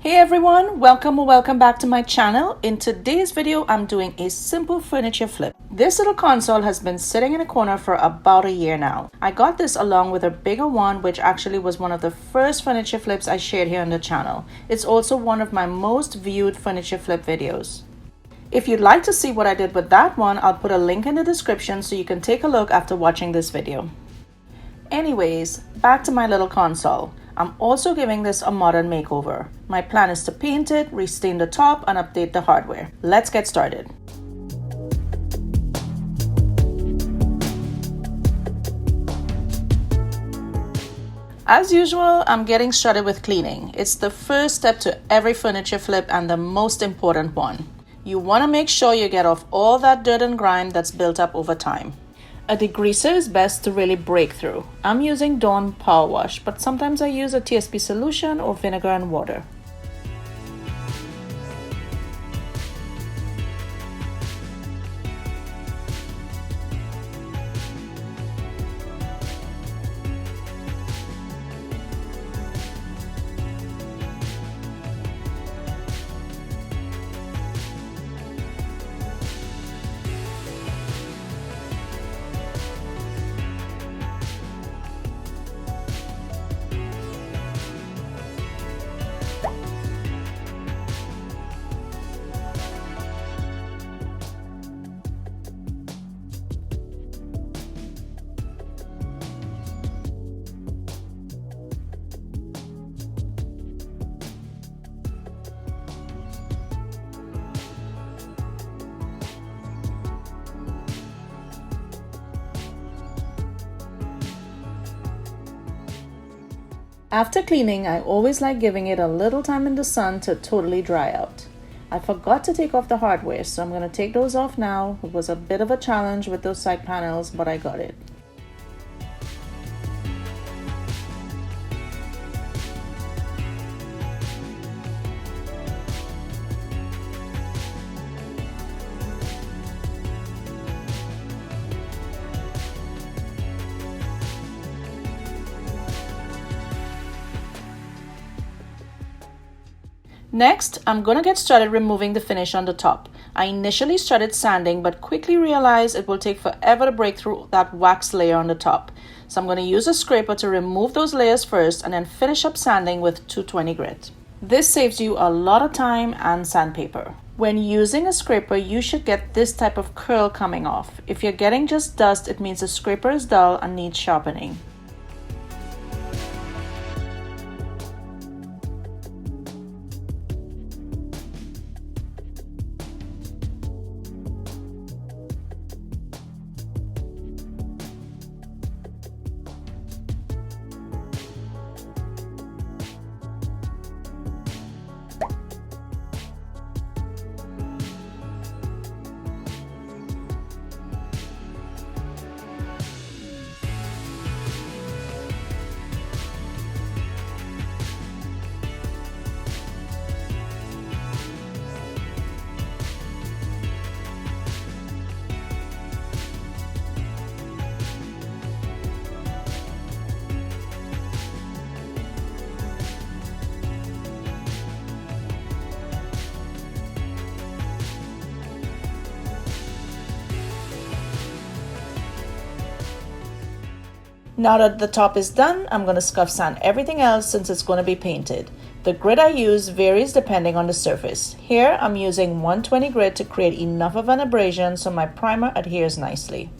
Hey everyone, welcome or welcome back to my channel. In today's video, I'm doing a simple furniture flip. This little console has been sitting in a corner for about a year now. I got this along with a bigger one, which actually was one of the first furniture flips I shared here on the channel. It's also one of my most viewed furniture flip videos. If you'd like to see what I did with that one, I'll put a link in the description so you can take a look after watching this video. Anyways, back to my little console. I'm also giving this a modern makeover. My plan is to paint it, restain the top, and update the hardware. Let's get started. As usual, I'm getting started with cleaning. It's the first step to every furniture flip and the most important one. You want to make sure you get off all that dirt and grime that's built up over time. A degreaser is best to really break through. I'm using Dawn Power Wash, but sometimes I use a TSP solution or vinegar and water. After cleaning, I always like giving it a little time in the sun to totally dry out. I forgot to take off the hardware, so I'm going to take those off now. It was a bit of a challenge with those side panels, but I got it. Next, I'm going to get started removing the finish on the top. I initially started sanding, but quickly realized it will take forever to break through that wax layer on the top. So I'm going to use a scraper to remove those layers first and then finish up sanding with 220 grit. This saves you a lot of time and sandpaper. When using a scraper, you should get this type of curl coming off. If you're getting just dust, it means the scraper is dull and needs sharpening. Now that the top is done, I'm going to scuff sand everything else since it's going to be painted. The grit I use varies depending on the surface. Here, I'm using 120 grit to create enough of an abrasion so my primer adheres nicely.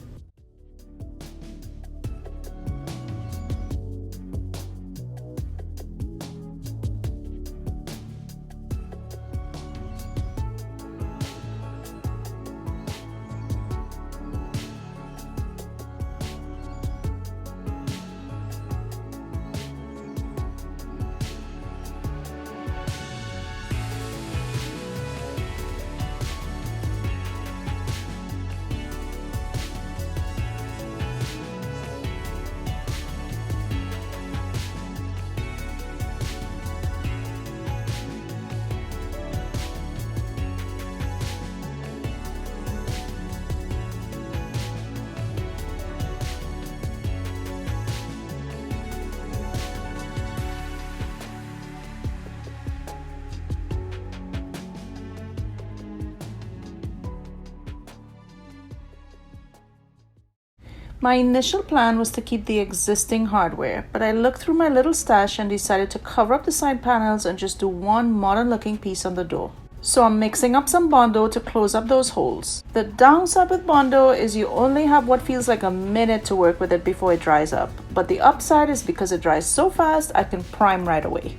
My initial plan was to keep the existing hardware, but I looked through my little stash and decided to cover up the side panels and just do one modern looking piece on the door. So I'm mixing up some Bondo to close up those holes. The downside with Bondo is you only have what feels like a minute to work with it before it dries up, but the upside is because it dries so fast I can prime right away.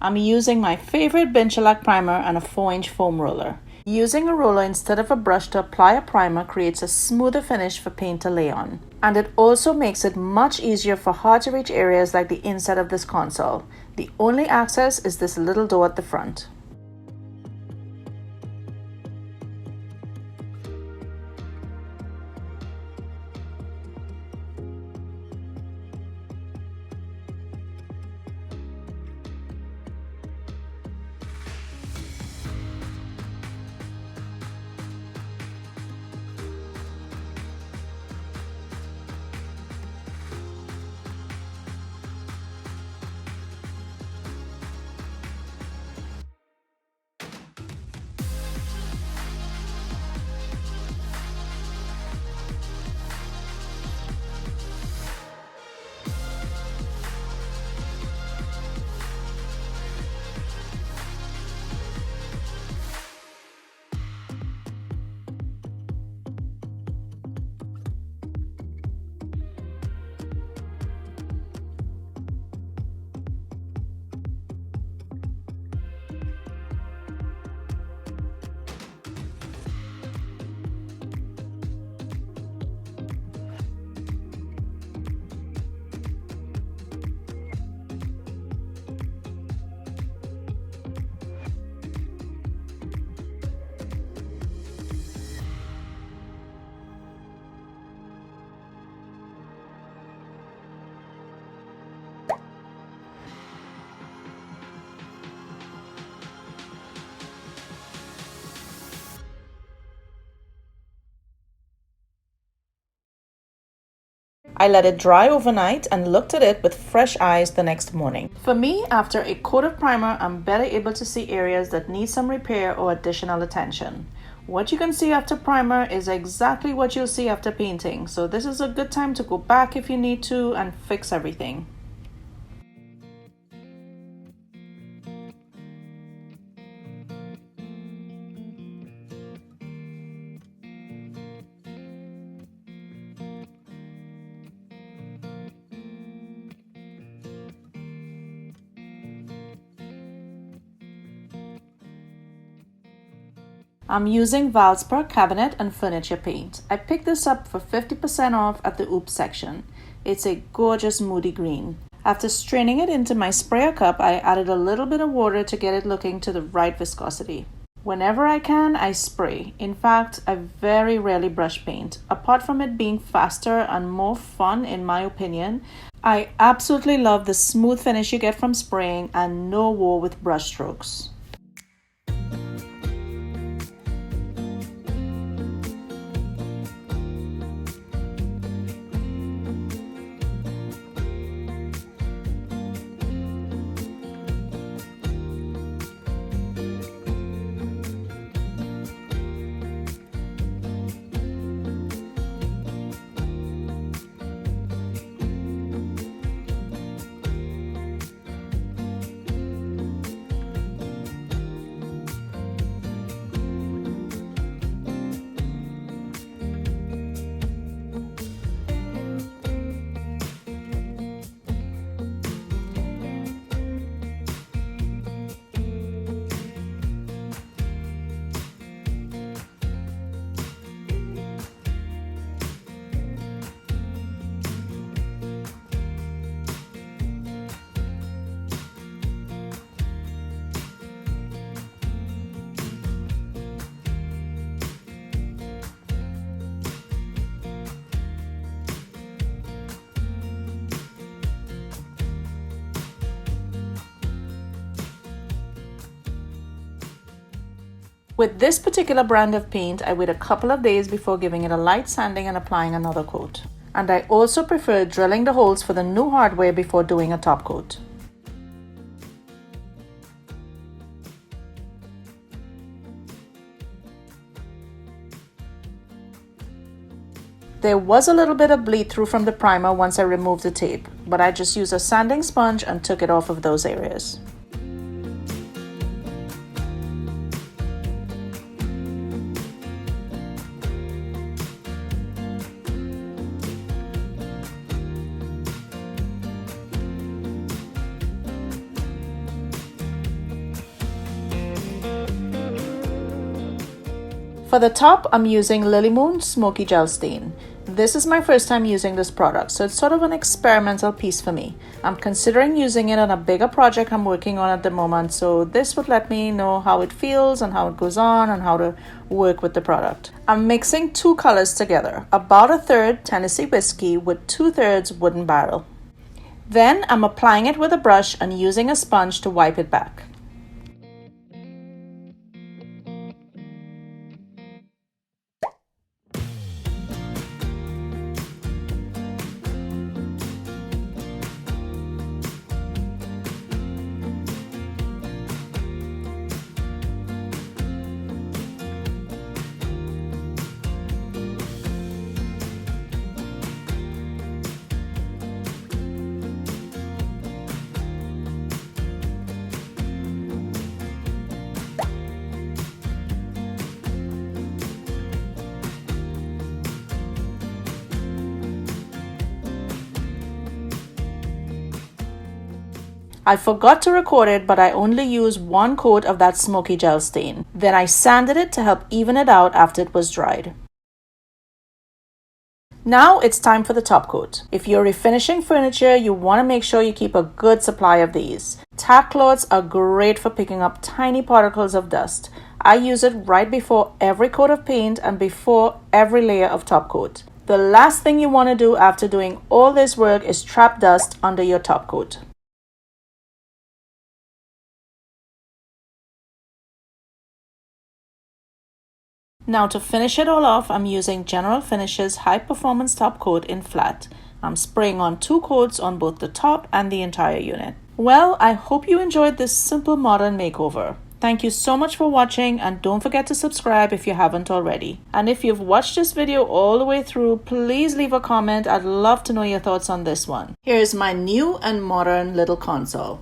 I'm using my favorite bench shellac primer and a 4-inch foam roller. Using a roller instead of a brush to apply a primer creates a smoother finish for paint to lay on. And it also makes it much easier for hard to reach areas like the inside of this console. The only access is this little door at the front. I let it dry overnight and looked at it with fresh eyes the next morning. For me, after a coat of primer, I'm better able to see areas that need some repair or additional attention. What you can see after primer is exactly what you'll see after painting, so this is a good time to go back if you need to and fix everything. I'm using Valspar cabinet and furniture paint. I picked this up for 50% off at the Oops section. It's a gorgeous moody green. After straining it into my sprayer cup, I added a little bit of water to get it looking to the right viscosity. Whenever I can, I spray. In fact, I very rarely brush paint. Apart from it being faster and more fun in my opinion, I absolutely love the smooth finish you get from spraying and no war with brush strokes. With this particular brand of paint, I wait a couple of days before giving it a light sanding and applying another coat. And I also prefer drilling the holes for the new hardware before doing a top coat. There was a little bit of bleed through from the primer once I removed the tape, but I just used a sanding sponge and took it off of those areas. For the top, I'm using Lily Moon Smoky Gel Stain. This is my first time using this product, so it's sort of an experimental piece for me. I'm considering using it on a bigger project I'm working on at the moment, so this would let me know how it feels and how it goes on and how to work with the product. I'm mixing two colors together, about a third Tennessee Whiskey with 2/3 Wooden Barrel. Then I'm applying it with a brush and using a sponge to wipe it back. I forgot to record it, but I only used one coat of that smoky gel stain. Then I sanded it to help even it out after it was dried. Now it's time for the top coat. If you're refinishing furniture, you want to make sure you keep a good supply of these. Tack cloths are great for picking up tiny particles of dust. I use it right before every coat of paint and before every layer of top coat. The last thing you want to do after doing all this work is trap dust under your top coat. Now to finish it all off, I'm using General Finishes High Performance Top Coat in flat. I'm spraying on 2 coats on both the top and the entire unit. Well, I hope you enjoyed this simple modern makeover. Thank you so much for watching, and don't forget to subscribe if you haven't already. And if you've watched this video all the way through, please leave a comment. I'd love to know your thoughts on this one. Here's my new and modern little console.